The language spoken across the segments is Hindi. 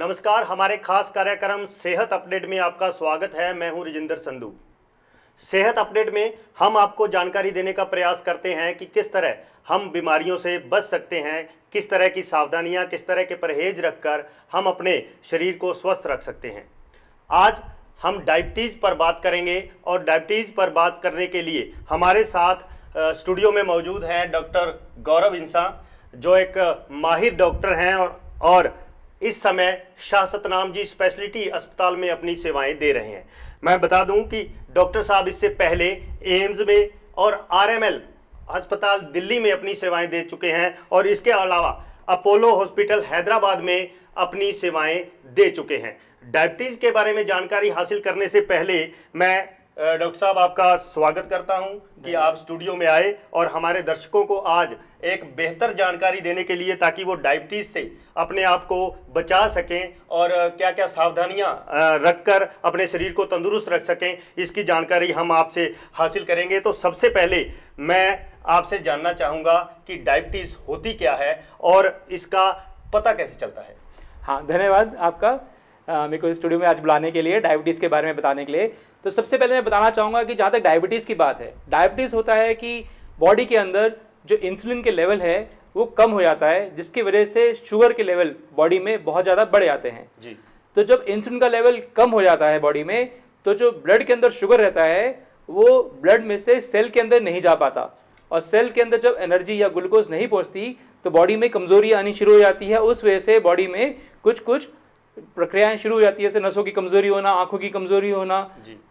नमस्कार, हमारे खास कार्यक्रम सेहत अपडेट में आपका स्वागत है। मैं हूं राजेंद्र संधू। सेहत अपडेट में हम आपको जानकारी देने का प्रयास करते हैं कि किस तरह हम बीमारियों से बच सकते हैं, किस तरह की सावधानियां, किस तरह के परहेज रखकर हम अपने शरीर को स्वस्थ रख सकते हैं। आज हम डायबिटीज़ पर बात करेंगे और डायबिटीज़ पर बात करने के लिए हमारे साथ स्टूडियो में मौजूद हैं डॉक्टर गौरव इंसान, जो एक माहिर डॉक्टर हैं और इस समय शाह सतनाम जी स्पेशलिटी अस्पताल में अपनी सेवाएं दे रहे हैं। मैं बता दूं कि डॉक्टर साहब इससे पहले एम्स में और आरएमएल अस्पताल दिल्ली में अपनी सेवाएं दे चुके हैं और इसके अलावा अपोलो हॉस्पिटल हैदराबाद में अपनी सेवाएं दे चुके हैं। डायबिटीज़ के बारे में जानकारी हासिल करने से पहले मैं डॉक्टर साहब आपका स्वागत करता हूं कि आप स्टूडियो में आए और हमारे दर्शकों को आज एक बेहतर जानकारी देने के लिए, ताकि वो डायबिटीज़ से अपने आप को बचा सकें और क्या क्या सावधानियां रखकर अपने शरीर को तंदुरुस्त रख सकें, इसकी जानकारी हम आपसे हासिल करेंगे। तो सबसे पहले मैं आपसे जानना चाहूँगा कि डायबिटीज़ होती क्या है और इसका पता कैसे चलता है। हाँ, धन्यवाद आपका मेरे को स्टूडियो में आज बुलाने के लिए, डायबिटीज़ के बारे में बताने के लिए। तो सबसे पहले मैं बताना चाहूँगा कि जहाँ तक डायबिटीज़ की बात है, डायबिटीज़ होता है कि बॉडी के अंदर जो इंसुलिन के लेवल है वो कम हो जाता है, जिसकी वजह से शुगर के लेवल बॉडी में बहुत ज़्यादा बढ़ जाते हैं जी। तो जब इंसुलिन का लेवल कम हो जाता है बॉडी में, तो जो ब्लड के अंदर शुगर रहता है वो ब्लड में से सेल के अंदर नहीं जा पाता, और सेल के अंदर जब एनर्जी या ग्लूकोज नहीं पहुँचती तो बॉडी में कमज़ोरी आनी शुरू हो जाती है। उस वजह से बॉडी में कुछ प्रक्रियाएं शुरू हो जाती है, जैसे नसों की कमजोरी होना, आंखों की कमजोरी होना,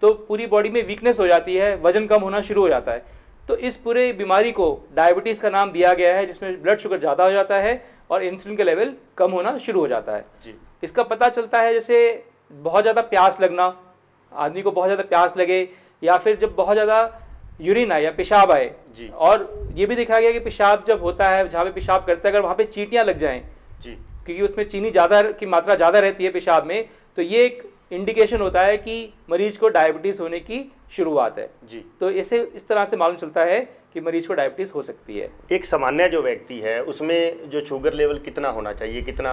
तो पूरी बॉडी में वीकनेस हो जाती है, वजन कम होना शुरू हो जाता है। तो इस पूरे बीमारी को डायबिटीज़ का नाम दिया गया है, जिसमें ब्लड शुगर ज़्यादा हो जाता है और इंसुलिन का लेवल कम होना शुरू हो जाता है जी। इसका पता चलता है जैसे बहुत ज़्यादा प्यास लगना, आदमी को बहुत ज़्यादा प्यास लगे, या फिर जब बहुत ज़्यादा यूरिन आए या पेशाब आए जी। और ये भी देखा गया कि पेशाब जब होता है, जहाँ पे पेशाब करता है, अगर वहाँ पे चींटियाँ लग जाएँ जी, क्योंकि उसमें चीनी ज़्यादा की मात्रा ज़्यादा रहती है पेशाब में, तो ये एक इंडिकेशन होता है कि मरीज को डायबिटीज़ होने की शुरुआत है जी। तो इस तरह से मालूम चलता है कि मरीज को डायबिटीज़ हो सकती है। एक सामान्य जो व्यक्ति है उसमें जो शुगर लेवल कितना होना चाहिए, कितना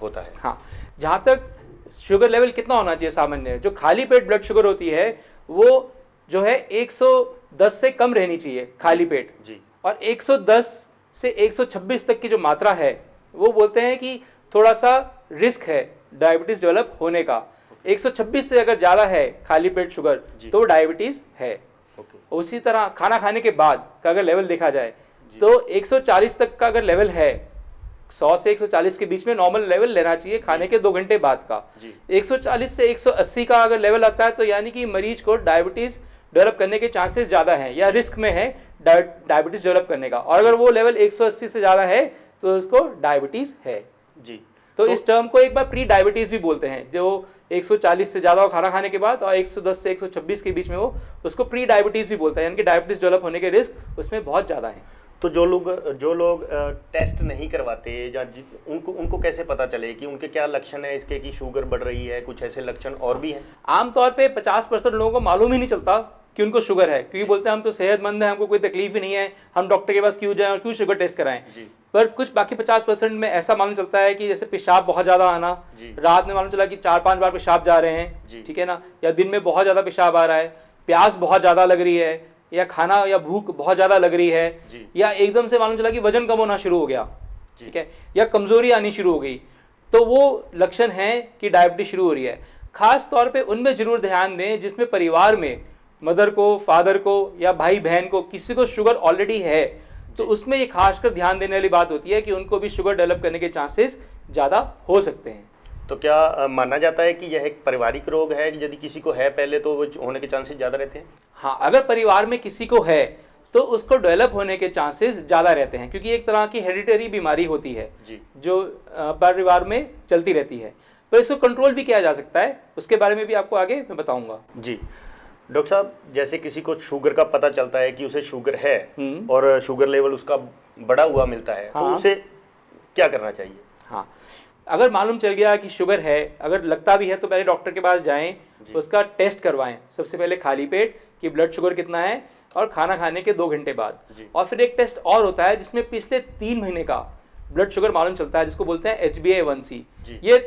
होता है? हाँ, जहाँ तक शुगर लेवल कितना होना चाहिए सामान्य, जो खाली पेट ब्लड शुगर होती है वो जो है 110 से कम रहनी चाहिए खाली पेट जी। और 110 से 126 तक की जो मात्रा है वो बोलते हैं कि थोड़ा सा रिस्क है डायबिटीज़ डेवलप होने का। 126 से अगर ज़्यादा है खाली पेट शुगर तो डायबिटीज़ है। उसी तरह खाना खाने के बाद का अगर लेवल देखा जाए तो 140 तक का अगर लेवल है, 100 से 140 के बीच में नॉर्मल लेवल लेना चाहिए खाने के 2 घंटे बाद का। 140 से 180 का अगर लेवल आता है तो यानी कि मरीज को डायबिटीज़ डेवलप करने के चांसेस ज़्यादा हैं या रिस्क में है डायबिटीज़ डेवलप करने का। और अगर वो लेवल 180 से ज़्यादा है तो उसको डायबिटीज़ है जी। तो इस टर्म को एक बार प्री डायबिटीज़ भी बोलते हैं, जो 140 से ज़्यादा हो खाना खाने के बाद और 110 से 126 के बीच में हो, उसको प्री डायबिटीज़ भी बोलते हैं, यानी कि डायबिटीज़ डेवलप होने के रिस्क उसमें बहुत ज़्यादा है। तो जो लोग टेस्ट नहीं करवाते या उनको कैसे पता चले कि उनके क्या लक्षण है इसके कि शुगर बढ़ रही है? कुछ ऐसे लक्षण और भी हैं? आमतौर पे 50% लोगों को मालूम ही नहीं चलता कि उनको शुगर है, क्योंकि बोलते हैं हम तो सेहतमंद हैं, हमको कोई तकलीफ ही नहीं है, हम डॉक्टर के पास क्यों जाएं और क्यों शुगर टेस्ट कराएं। पर कुछ बाकी 50% में ऐसा मालूम चलता है कि जैसे पेशाब बहुत ज़्यादा आना, रात में मालूम चला कि 4-5 बार पेशाब जा रहे हैं, ठीक है ना, या दिन में बहुत ज़्यादा पेशाब आ रहा है, प्यास बहुत ज़्यादा लग रही है, या खाना या भूख बहुत ज़्यादा लग रही है, या एकदम से मालूम चला कि वजन कम होना शुरू हो गया, ठीक है, या कमज़ोरी आनी शुरू हो गई, तो वो लक्षण हैं कि डायबिटीज़ शुरू हो रही है। खास तौर पे उनमें ज़रूर ध्यान दें जिसमें परिवार में मदर को, फादर को या भाई बहन को किसी को शुगर ऑलरेडी है, तो उसमें ये खासकर ध्यान देने वाली बात होती है कि उनको भी शुगर डेवलप करने के चांसेस ज़्यादा हो सकते हैं। तो क्या माना जाता है कि यह एक पारिवारिक रोग है कि यदि किसी को है पहले तो वो होने के चांसेस ज़्यादा रहते हैं? हाँ, अगर परिवार में किसी को है तो उसको डेवलप होने के चांसेस ज़्यादा रहते हैं, क्योंकि एक तरह की हेरिडिटरी बीमारी होती है जी, जो परिवार में चलती रहती है। पर इसको कंट्रोल भी किया जा सकता है, उसके बारे में भी आपको आगे मैं बताऊँगा जी। डॉक्टर साहब, जैसे किसी को शुगर का पता चलता है कि उसे शुगर है और शुगर लेवल उसका बढ़ा हुआ मिलता है, तो उसे क्या करना चाहिए? हाँ, अगर मालूम चल गया कि शुगर है, अगर लगता भी है तो पहले डॉक्टर के पास जाएं, उसका टेस्ट करवाएं। सबसे पहले खाली पेट कि ब्लड शुगर कितना है और खाना खाने के 2 घंटे बाद। और फिर एक टेस्ट और होता है जिसमें पिछले 3 महीने का ब्लड शुगर मालूम चलता है, जिसको बोलते हैं HbA1c। ये